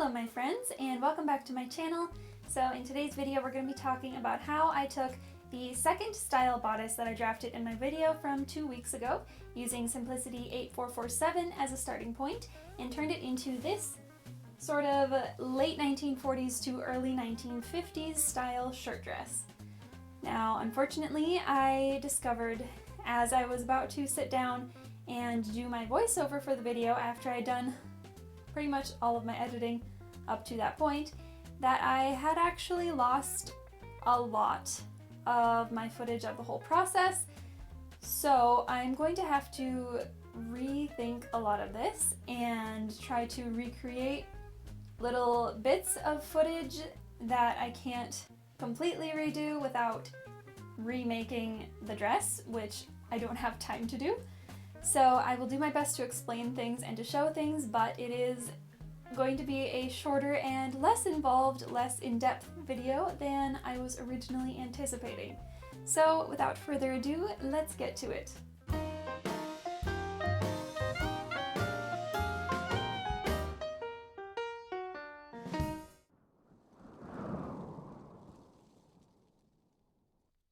Hello my friends, and welcome back to my channel. So in today's video we're going to be talking about how I took the second style bodice that I drafted in my video from 2 weeks ago using Simplicity 8447 as a starting point and turned it into this sort of late 1940s to early 1950s style shirt dress. Now unfortunately I discovered as I was about to sit down and do my voiceover for the video after I'd done pretty much all of my editing up to that point, that I had actually lost a lot of my footage of the whole process. So I'm going to have to rethink a lot of this and try to recreate little bits of footage that I can't completely redo without remaking the dress, which I don't have time to do. So I will do my best to explain things and to show things, but it is going to be a shorter and less involved, less in-depth video than I was originally anticipating. So without further ado, let's get to it.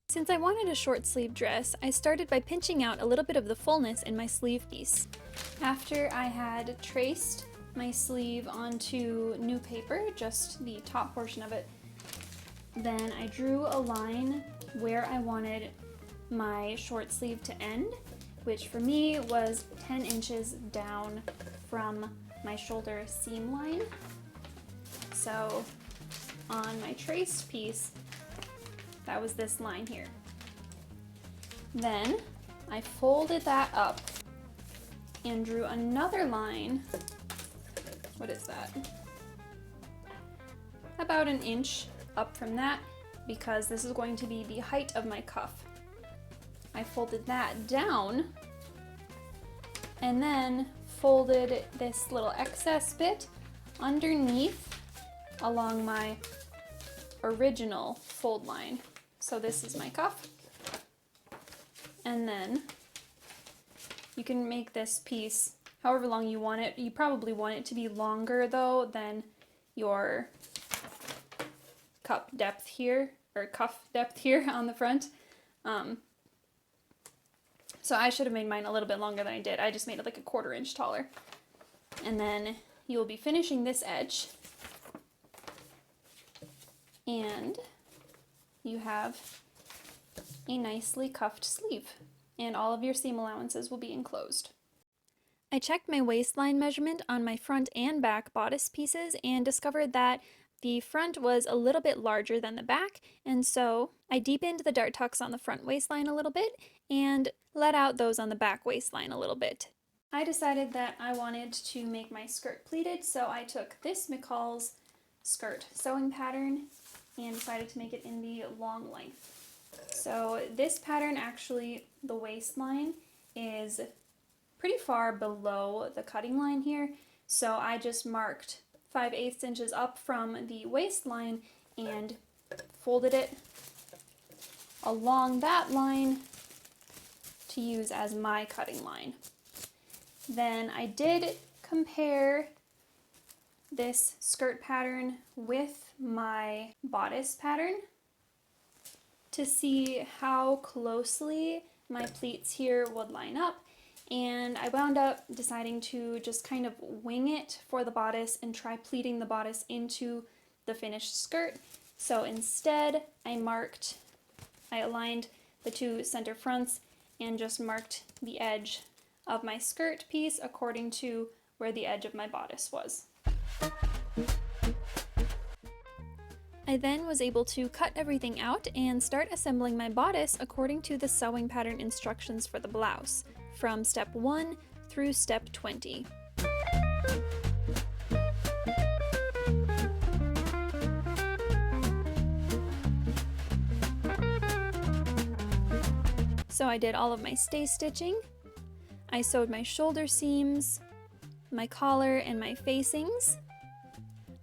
Since I wanted a short sleeve dress, I started by pinching out a little bit of the fullness in my sleeve piece. After I had traced my sleeve onto new paper, just the top portion of it, then I drew a line where I wanted my short sleeve to end, which for me was 10 inches down from my shoulder seam line. So on my traced piece, that was this line here. Then I folded that up and drew another line. What is that? About an inch up from that, because this is going to be the height of my cuff. I folded that down and then folded this little excess bit underneath along my original fold line. So this is my cuff, and then you can make this piece however long you want it. You probably want it to be longer though than your cuff depth here on the front. So I should have made mine a little bit longer than I did. I just made it like a 1/4 inch taller. And then you'll be finishing this edge, and you have a nicely cuffed sleeve, and all of your seam allowances will be enclosed. I checked my waistline measurement on my front and back bodice pieces and discovered that the front was a little bit larger than the back, and so I deepened the dart tucks on the front waistline a little bit and let out those on the back waistline a little bit. I decided that I wanted to make my skirt pleated, so I took this McCall's skirt sewing pattern and decided to make it in the long length. So this pattern, actually the waistline is pretty far below the cutting line here, so I just marked 5/8 inches up from the waistline and folded it along that line to use as my cutting line. Then I did compare this skirt pattern with my bodice pattern to see how closely my pleats here would line up, and I wound up deciding to just kind of wing it for the bodice and try pleating the bodice into the finished skirt. So instead I aligned the two center fronts and just marked the edge of my skirt piece according to where the edge of my bodice was. I then was able to cut everything out and start assembling my bodice according to the sewing pattern instructions for the blouse, from step 1 through step 20. So I did all of my stay stitching. I sewed my shoulder seams, my collar, and my facings.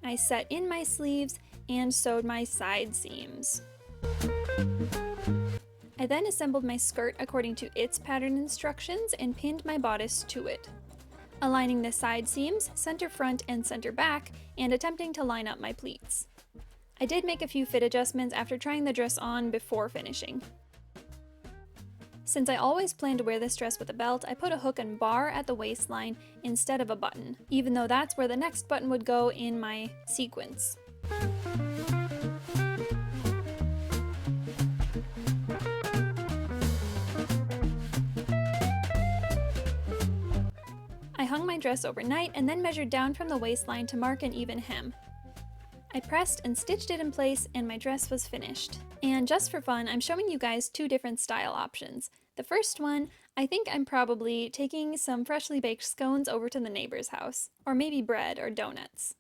I set in my sleeves and sewed my side seams. I then assembled my skirt according to its pattern instructions and pinned my bodice to it. aligning the side seams, center front and center back, and attempting to line up my pleats. I did make a few fit adjustments after trying the dress on before finishing. Since I always plan to wear this dress with a belt, I put a hook and bar at the waistline instead of a button, even though that's where the next button would go in my sequence. I hung my dress overnight and then measured down from the waistline to mark an even hem. I pressed and stitched it in place and my dress was finished. And just for fun, I'm showing you guys two different style options. The first one, I think I'm probably taking some freshly baked scones over to the neighbor's house, or maybe bread or donuts.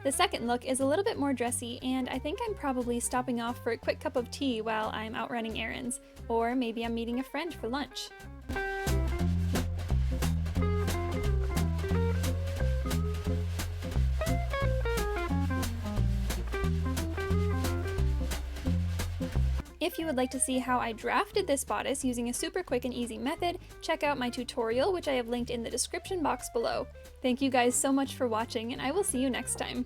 The second look is a little bit more dressy, and I think I'm probably stopping off for a quick cup of tea while I'm out running errands, or maybe I'm meeting a friend for lunch. If you would like to see how I drafted this bodice using a super quick and easy method, check out my tutorial, which I have linked in the description box below. Thank you guys so much for watching, and I will see you next time.